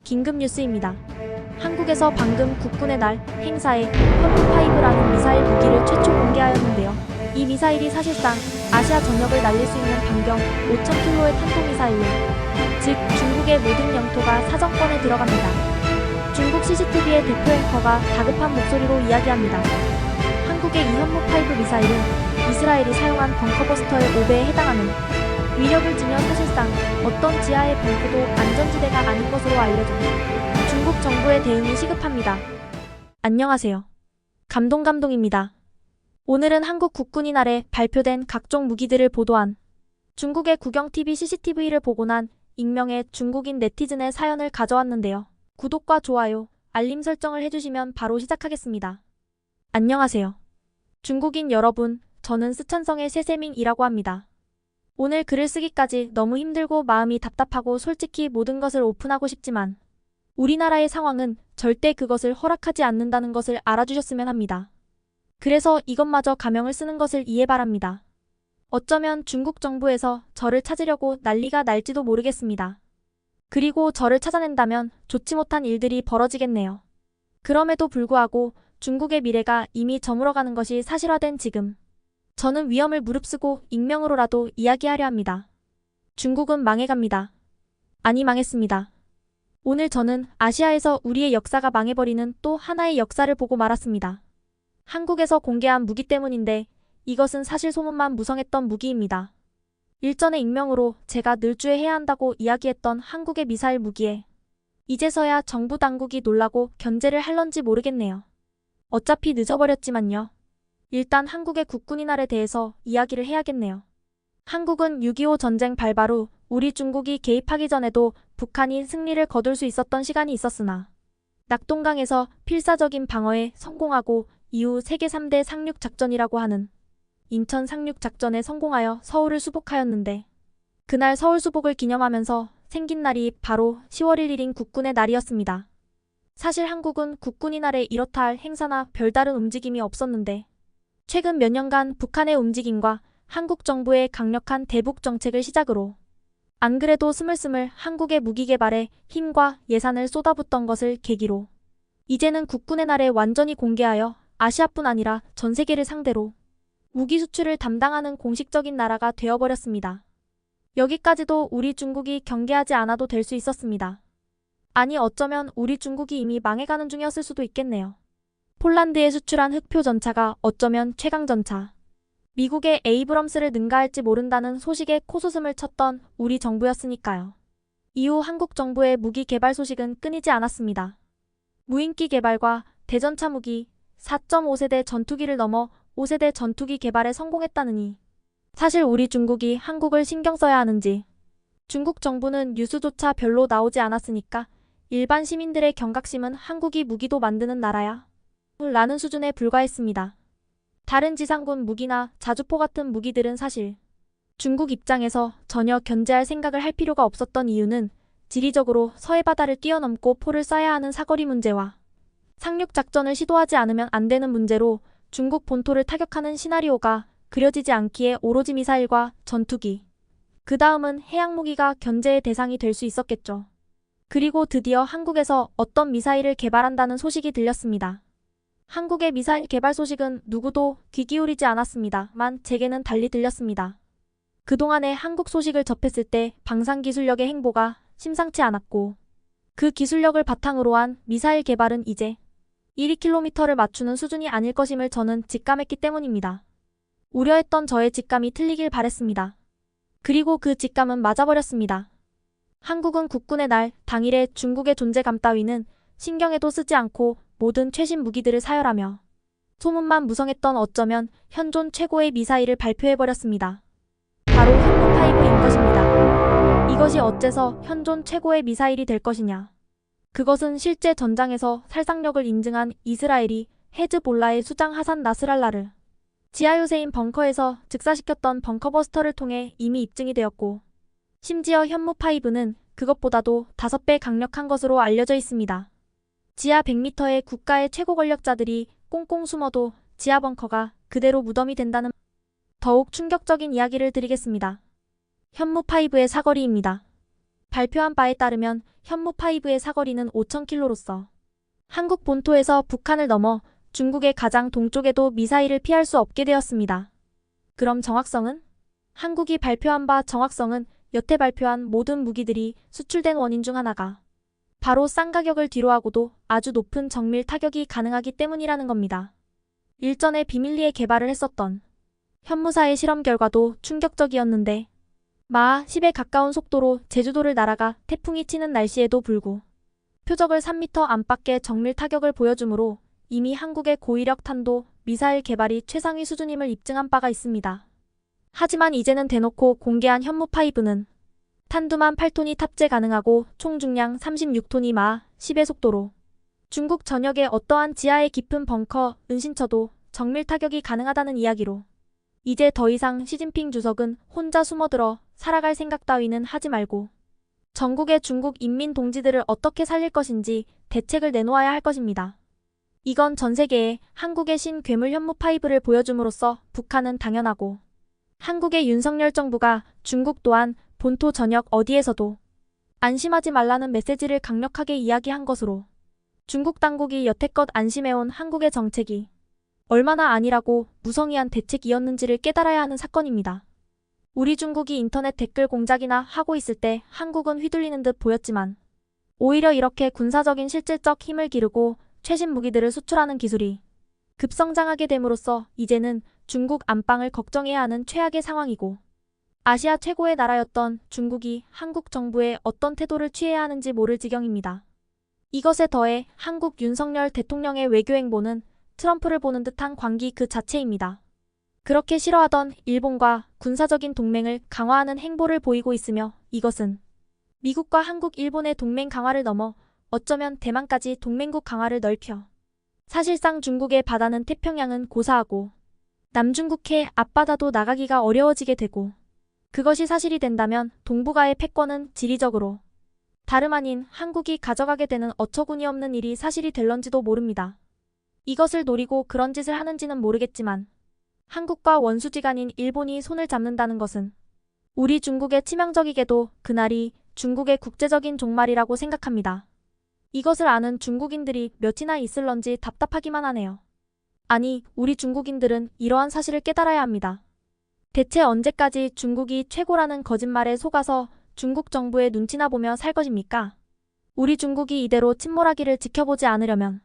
긴급 뉴스입니다. 한국에서 방금 국군의 날 행사에 현무5라는 미사일 무기를 최초 공개하였는데요. 이 미사일이 사실상 아시아 전역을 날릴 수 있는 반경 5,000km의 탄도미사일로, 즉 중국의 모든 영토가 사정권에 들어갑니다. 중국 CCTV의 대표 앵커가 다급한 목소리로 이야기합니다. 한국의 이 현무5 미사일은 이스라엘이 사용한 벙커버스터의 5배에 해당하는 위력을 지녀 사실상 어떤 지하의 벙커도 안전지대가 아닌 것으로 알려져 중국 정부의 대응이 시급합니다. 안녕하세요. 감동입니다. 오늘은 한국 국군이 날에 발표된 각종 무기들을 보도한 중국의 국영TV CCTV를 보고 난 익명의 중국인 네티즌의 사연을 가져왔는데요. 구독과 좋아요, 알림 설정을 해주시면 바로 시작하겠습니다. 안녕하세요. 중국인 여러분, 저는 스촨성의 세세밍이라고 합니다. 오늘 글을 쓰기까지 너무 힘들고 마음이 답답하고 솔직히 모든 것을 오픈하고 싶지만 우리나라의 상황은 절대 그것을 허락하지 않는다는 것을 알아주셨으면 합니다. 그래서 이것마저 가명을 쓰는 것을 이해 바랍니다. 어쩌면 중국 정부에서 저를 찾으려고 난리가 날지도 모르겠습니다. 그리고 저를 찾아낸다면 좋지 못한 일들이 벌어지겠네요. 그럼에도 불구하고 중국의 미래가 이미 저물어가는 것이 사실화된 지금, 저는 위험을 무릅쓰고 익명으로라도 이야기하려 합니다. 중국은 망해갑니다. 아니, 망했습니다. 오늘 저는 아시아에서 우리의 역사가 망해버리는 또 하나의 역사를 보고 말았습니다. 한국에서 공개한 무기 때문인데 이것은 사실 소문만 무성했던 무기입니다. 일전에 익명으로 제가 늘주해야 한다고 이야기했던 한국의 미사일 무기에 이제서야 정부 당국이 놀라고 견제를 할런지 모르겠네요. 어차피 늦어버렸지만요. 일단 한국의 국군이 날에 대해서 이야기를 해야겠네요. 한국은 6.25 전쟁 발발 후 우리 중국이 개입하기 전에도 북한이 승리를 거둘 수 있었던 시간이 있었으나 낙동강에서 필사적인 방어에 성공하고 이후 세계 3대 상륙작전이라고 하는 인천 상륙작전에 성공하여 서울을 수복하였는데, 그날 서울 수복을 기념하면서 생긴 날이 바로 10월 1일인 국군의 날이었습니다. 사실 한국은 국군이 날에 이렇다 할 행사나 별다른 움직임이 없었는데 최근 몇 년간 북한의 움직임과 한국 정부의 강력한 대북 정책을 시작으로 안 그래도 스물스물 한국의 무기 개발에 힘과 예산을 쏟아붓던 것을 계기로 이제는 국군의 날에 완전히 공개하여 아시아뿐 아니라 전 세계를 상대로 무기 수출을 담당하는 공식적인 나라가 되어버렸습니다. 여기까지도 우리 중국이 경계하지 않아도 될 수 있었습니다. 아니, 어쩌면 우리 중국이 이미 망해가는 중이었을 수도 있겠네요. 폴란드에 수출한 흑표 전차가 어쩌면 최강 전차, 미국의 에이브럼스를 능가할지 모른다는 소식에 코웃음을 쳤던 우리 정부였으니까요. 이후 한국 정부의 무기 개발 소식은 끊이지 않았습니다. 무인기 개발과 대전차 무기, 4.5세대 전투기를 넘어 5세대 전투기 개발에 성공했다느니 사실 우리 중국이 한국을 신경 써야 하는지, 중국 정부는 뉴스조차 별로 나오지 않았으니까 일반 시민들의 경각심은 한국이 무기도 만드는 나라야 라는 수준에 불과했습니다. 다른 지상군 무기나 자주포 같은 무기들은 사실 중국 입장에서 전혀 견제할 생각을 할 필요가 없었던 이유는 지리적으로 서해바다를 뛰어넘고 포를 쏴야 하는 사거리 문제와 상륙작전을 시도하지 않으면 안 되는 문제로 중국 본토를 타격하는 시나리오가 그려지지 않기에 오로지 미사일과 전투기, 그 다음은 해양무기가 견제의 대상이 될 수 있었겠죠. 그리고 드디어 한국에서 어떤 미사일을 개발한다는 소식이 들렸습니다. 한국의 미사일 개발 소식은 누구도 귀 기울이지 않았습니다만 제게는 달리 들렸습니다. 그동안에 한국 소식을 접했을 때 방산기술력의 행보가 심상치 않았고 그 기술력을 바탕으로 한 미사일 개발은 이제 1km를 맞추는 수준이 아닐 것임을 저는 직감했기 때문입니다. 우려했던 저의 직감이 틀리길 바랬습니다. 그리고 그 직감은 맞아버렸습니다. 한국은 국군의 날 당일에 중국의 존재감 따위는 신경에도 쓰지 않고 모든 최신 무기들을 사열하며 소문만 무성했던 어쩌면 현존 최고의 미사일을 발표해버렸습니다. 바로 현무5인 것입니다. 이것이 어째서 현존 최고의 미사일이 될 것이냐. 그것은 실제 전장에서 살상력을 인증한 이스라엘이 헤즈볼라의 수장 하산 나스랄라를 지하유세인 벙커에서 즉사시켰던 벙커버스터를 통해 이미 입증이 되었고, 심지어 현무5는 그것보다도 5배 강력한 것으로 알려져 있습니다. 지하 100m의 국가의 최고 권력자들이 꽁꽁 숨어도 지하 벙커가 그대로 무덤이 된다는 더욱 충격적인 이야기를 드리겠습니다. 현무5의 사거리입니다. 발표한 바에 따르면 현무5의 사거리는 5,000km로서 한국 본토에서 북한을 넘어 중국의 가장 동쪽에도 미사일을 피할 수 없게 되었습니다. 그럼 정확성은? 한국이 발표한 바 정확성은 여태 발표한 모든 무기들이 수출된 원인 중 하나가 바로 싼 가격을 뒤로하고도 아주 높은 정밀 타격이 가능하기 때문이라는 겁니다. 일전에 비밀리에 개발을 했었던 현무사의 실험 결과도 충격적이었는데 마하 10에 가까운 속도로 제주도를 날아가 태풍이 치는 날씨에도 불구 표적을 3m 안팎의 정밀 타격을 보여주므로 이미 한국의 고위력 탄도 미사일 개발이 최상위 수준임을 입증한 바가 있습니다. 하지만 이제는 대놓고 공개한 현무5는 탄두만 8톤이 탑재 가능하고 총 중량 36톤이 마하 10의 속도로 중국 전역의 어떠한 지하의 깊은 벙커, 은신처도 정밀 타격이 가능하다는 이야기로 이제 더 이상 시진핑 주석은 혼자 숨어들어 살아갈 생각 따위는 하지 말고 전국의 중국 인민 동지들을 어떻게 살릴 것인지 대책을 내놓아야 할 것입니다. 이건 전 세계에 한국의 신괴물 현무5를 보여줌으로써 북한은 당연하고 한국의 윤석열 정부가 중국 또한 본토 전역 어디에서도 안심하지 말라는 메시지를 강력하게 이야기한 것으로 중국 당국이 여태껏 안심해온 한국의 정책이 얼마나 안일하고 무성의한 대책이었는지를 깨달아야 하는 사건입니다. 우리 중국이 인터넷 댓글 공작이나 하고 있을 때 한국은 휘둘리는 듯 보였지만 오히려 이렇게 군사적인 실질적 힘을 기르고 최신 무기들을 수출하는 기술이 급성장하게 됨으로써 이제는 중국 안방을 걱정해야 하는 최악의 상황이고 아시아 최고의 나라였던 중국이 한국 정부에 어떤 태도를 취해야 하는지 모를 지경입니다. 이것에 더해 한국 윤석열 대통령의 외교 행보는 트럼프를 보는 듯한 광기 그 자체입니다. 그렇게 싫어하던 일본과 군사적인 동맹을 강화하는 행보를 보이고 있으며 이것은 미국과 한국, 일본의 동맹 강화를 넘어 어쩌면 대만까지 동맹국 강화를 넓혀 사실상 중국의 바다는 태평양은 고사하고 남중국해 앞바다도 나가기가 어려워지게 되고 그것이 사실이 된다면 동북아의 패권은 지리적으로 다름 아닌 한국이 가져가게 되는 어처구니없는 일이 사실이 될런지도 모릅니다. 이것을 노리고 그런 짓을 하는지는 모르겠지만 한국과 원수지간인 일본이 손을 잡는다는 것은 우리 중국에 치명적이게도 그날이 중국의 국제적인 종말이라고 생각합니다. 이것을 아는 중국인들이 몇이나 있을런지 답답하기만 하네요. 아니, 우리 중국인들은 이러한 사실을 깨달아야 합니다. 대체 언제까지 중국이 최고라는 거짓말에 속아서 중국 정부의 눈치나 보며 살 것입니까? 우리 중국이 이대로 침몰하기를 지켜보지 않으려면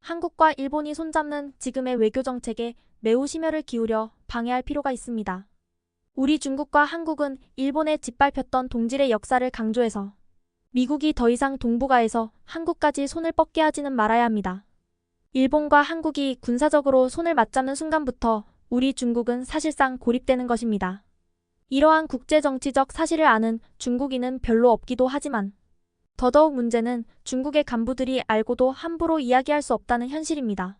한국과 일본이 손잡는 지금의 외교 정책에 매우 심혈을 기울여 방해할 필요가 있습니다. 우리 중국과 한국은 일본에 짓밟혔던 동질의 역사를 강조해서 미국이 더 이상 동북아에서 한국까지 손을 뻗게 하지는 말아야 합니다. 일본과 한국이 군사적으로 손을 맞잡는 순간부터 우리 중국은 사실상 고립되는 것입니다. 이러한 국제정치적 사실을 아는 중국인은 별로 없기도 하지만 더더욱 문제는 중국의 간부들이 알고도 함부로 이야기할 수 없다는 현실입니다.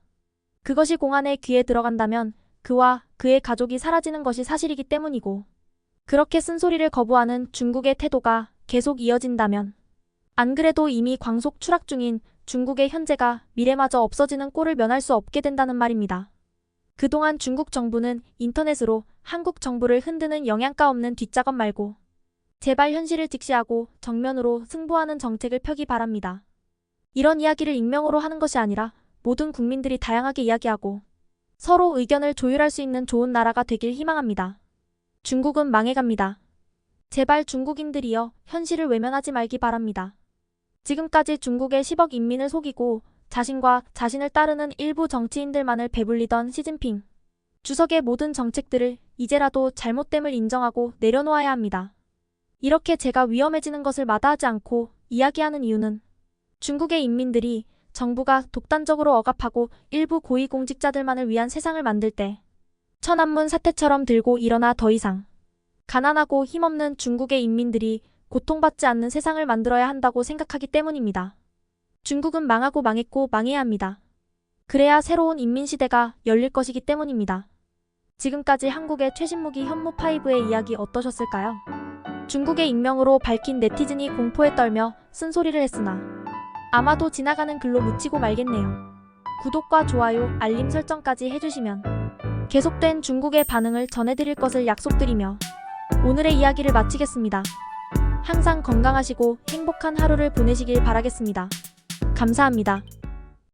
그것이 공안의 귀에 들어간다면 그와 그의 가족이 사라지는 것이 사실이기 때문이고 그렇게 쓴소리를 거부하는 중국의 태도가 계속 이어진다면 안 그래도 이미 광속 추락 중인 중국의 현재가 미래마저 없어지는 꼴을 면할 수 없게 된다는 말입니다. 그동안 중국 정부는 인터넷으로 한국 정부를 흔드는 영양가 없는 뒷작업 말고 제발 현실을 직시하고 정면으로 승부하는 정책을 펴기 바랍니다. 이런 이야기를 익명으로 하는 것이 아니라 모든 국민들이 다양하게 이야기하고 서로 의견을 조율할 수 있는 좋은 나라가 되길 희망합니다. 중국은 망해갑니다. 제발 중국인들이여 현실을 외면하지 말기 바랍니다. 지금까지 중국의 10억 인민을 속이고 자신과 자신을 따르는 일부 정치인들만을 배불리던 시진핑 주석의 모든 정책들을 이제라도 잘못됨을 인정하고 내려놓아야 합니다. 이렇게 제가 위험해지는 것을 마다하지 않고 이야기하는 이유는 중국의 인민들이 정부가 독단적으로 억압하고 일부 고위공직자들만을 위한 세상을 만들 때 천안문 사태처럼 들고 일어나 더 이상 가난하고 힘없는 중국의 인민들이 고통받지 않는 세상을 만들어야 한다고 생각하기 때문입니다. 중국은 망하고 망했고 망해야 합니다. 그래야 새로운 인민시대가 열릴 것이기 때문입니다. 지금까지 한국의 최신 무기 현무5의 이야기 어떠셨을까요? 중국의 익명으로 밝힌 네티즌이 공포에 떨며 쓴소리를 했으나 아마도 지나가는 글로 묻히고 말겠네요. 구독과 좋아요, 알림 설정까지 해주시면 계속된 중국의 반응을 전해드릴 것을 약속드리며 오늘의 이야기를 마치겠습니다. 항상 건강하시고 행복한 하루를 보내시길 바라겠습니다. 감사합니다.